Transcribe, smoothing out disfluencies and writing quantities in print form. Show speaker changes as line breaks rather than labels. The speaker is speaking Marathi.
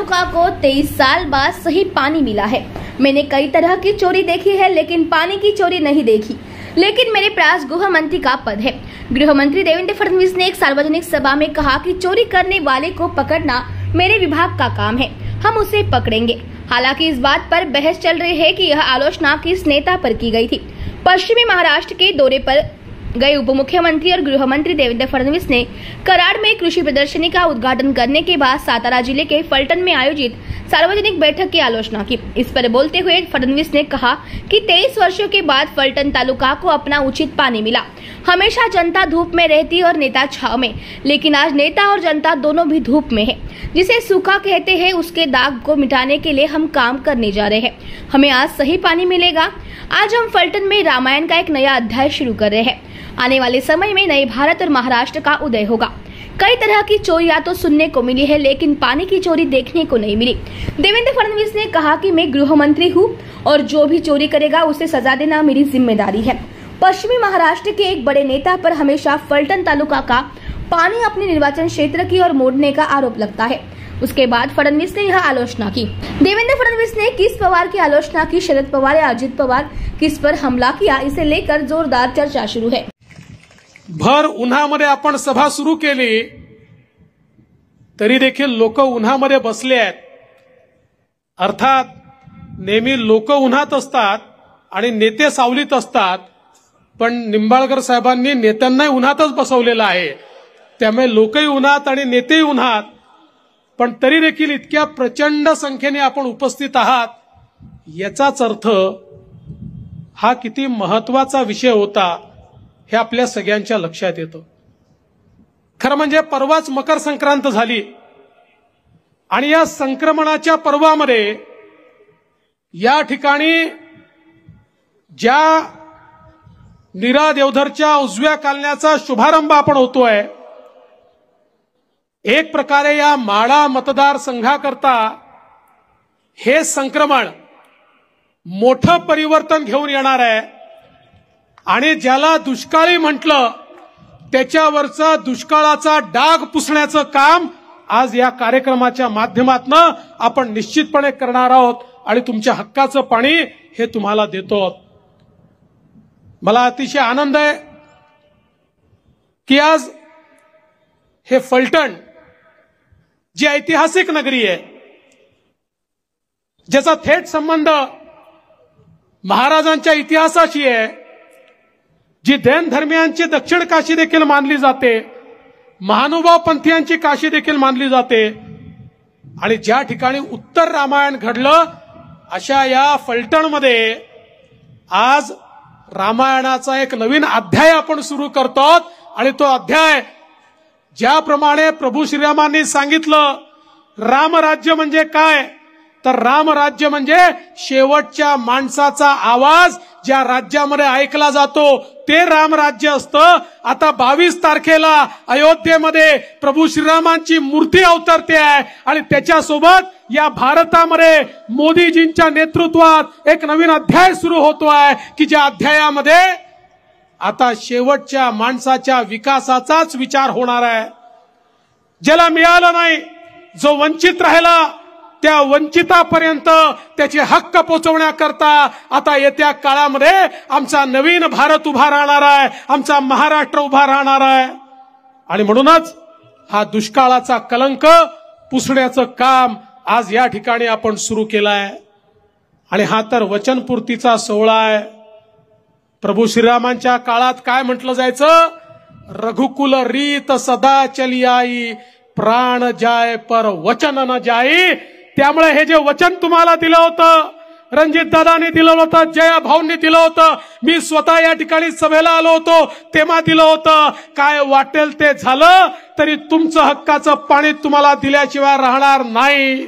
तालुका को 23 साल बाद सही पानी मिला है। मैंने कई तरह की चोरी देखी है, लेकिन पानी की चोरी नहीं देखी। लेकिन मेरे पास गृह मंत्री का पद है। गृह मंत्री देवेंद्र फडणवीस ने एक सार्वजनिक सभा में कहा कि चोरी करने वाले को पकड़ना मेरे विभाग का काम है, हम उसे पकड़ेंगे। हालांकि इस बात पर बहस चल रही है कि यह आलोचना किस नेता पर की गई थी। पश्चिमी महाराष्ट्र के दौरे पर गए उप मुख्यमंत्री और गृह मंत्री देवेंद्र फडणवीस ने कराड़ में कृषि प्रदर्शनी का उद्घाटन करने के बाद सातारा जिले के फलटन में आयोजित सार्वजनिक बैठक की आलोचना की। इस पर बोलते हुए फडणवीस ने कहा कि 23 वर्षों के बाद फलटन तालुका को अपना उचित पानी मिला। हमेशा जनता धूप में रहती और नेता छाव में, लेकिन आज नेता और जनता दोनों भी धूप में है। जिसे सूखा कहते हैं, उसके दाग को मिटाने के लिए हम काम करने जा रहे हैं। हमें आज सही पानी मिलेगा। आज हम फलटन में रामायण का एक नया अध्याय शुरू कर रहे हैं। आने वाले समय में नए भारत और महाराष्ट्र का उदय होगा। कई तरह की चोरियां तो सुनने को मिली है, लेकिन पानी की चोरी देखने को नहीं मिली। देवेंद्र फडणवीस ने कहा कि मैं गृह मंत्री हूं और जो भी चोरी करेगा उसे सजा देना मेरी जिम्मेदारी है। पश्चिमी महाराष्ट्र के एक बड़े नेता पर हमेशा फलटन तालुका का पानी अपने निर्वाचन क्षेत्र की ओर मोड़ने का आरोप लगता है। उसके बाद फडणवीस ने यह आलोचना की। देवेंद्र फडणवीस ने किस पवार की आलोचना की, शरद पवार या अजित पवार किस पर हमला किया, इसे लेकर जोरदार चर्चा शुरू है।
भर उन्हामध्ये आपण सभा सुरू केली तरी देखील लोक उन्हामध्ये बसले आहेत। अर्थात नेहमी लोक उन्हात असतात आणि नेते सावलीत असतात, पण निंबाळकर साहेबांनी नेत्यांनाही उन्हातच बसवलेलं आहे। त्यामुळे लोकही उन्हात आणि नेतेही उन्हात, पण तरी देखील इतक्या प्रचंड संख्येने आपण उपस्थित आहात, याचाच अर्थ हा किती महत्वाचा विषय होता हे आपल्या सगळ्यांच्या लक्षात येतं। खरं म्हणजे परवाच मकर संक्रांत झाली आणि या संक्रमणाच्या पर्वामध्ये या ठिकाणी ज्या नीरा देवधरच्या उजव्या कालन्याचा शुभारंभ आपण होतोय, एक प्रकारे या माढा मतदारसंघाकरता हे संक्रमण मोठं परिवर्तन घेऊन येणार आहे आणि ज्याला दुष्काळी म्हटलं त्याच्यावरचा दुष्काळाचा डाग पुसण्याचं काम आज या कार्यक्रमाच्या माध्यमातून आपण निश्चितपणे करणार आहोत आणि तुमच्या हक्काचं पाणी हे तुम्हाला देतो। मला अतिशय आनंद आहे की आज हे फलटण जी ऐतिहासिक नगरी आहे, ज्याचा थेट संबंध महाराजांच्या इतिहासाशी आहे, जी जैन धर्मियांची दक्षिण काशी देखील मानली जाते, महानुभाव पंथीयांची काशी देखील मानली जाते, आणि ज्या ठिकाणी उत्तर रामायण घडलं अशा या फलटणमध्ये आज रामायणाचा एक नवीन अध्याय आपण सुरू करतो। आणि तो अध्याय ज्याप्रमाणे प्रभू श्रीरामांनी सांगितलं, रामराज्य म्हणजे काय, तर रामराज्य म्हणजे शेवटच्या माणसाचा आवाज ज्या राज्यामध्ये ऐकला जातो ते रामराज्य असतं। आता 22 तारखेला अयोध्येमध्ये प्रभू श्रीरामांची मूर्ती अवतरते आहे आणि त्याच्यासोबत या भारतामध्ये मोदीजींच्या नेतृत्वात एक नवीन अध्याय सुरू होतो आहे की ज्या अध्यायामध्ये आता शेवटच्या माणसाच्या विकासाचाच विचार होणार आहे। ज्याला मिळालं नाही, जो वंचित राहिला, त्या वंचितापर्यंत त्याचे हक्क पोहोचवण्याकरता आता येत्या काळामध्ये आमचा नवीन भारत उभा राहणार आहे, आमचा महाराष्ट्र उभा राहणार आहे। आणि म्हणूनच हा दुष्काळाचा कलंक पुसण्याचं काम आज या ठिकाणी आपण सुरू केलं आहे। आणि हा तर वचनपूर्तीचा सोहळा आहे। प्रभू श्रीरामांच्या काळात काय म्हटलं जायचं, रघुकुल रीत सदा चली आई, प्राण जाय पर वचन न जाई। त्यामुळे हे जे वचन तुम्हाला दिलं होतं, रणजित दादांनी दिलं होतं, जया भाऊंनी दिलं होतं, मी स्वतः या ठिकाणी सभेला आलो होतो तेव्हा दिलं होतं, काय वाटेल ते झालं तरी तुमचं हक्काचं पाणी तुम्हाला दिल्याशिवाय राहणार नाही।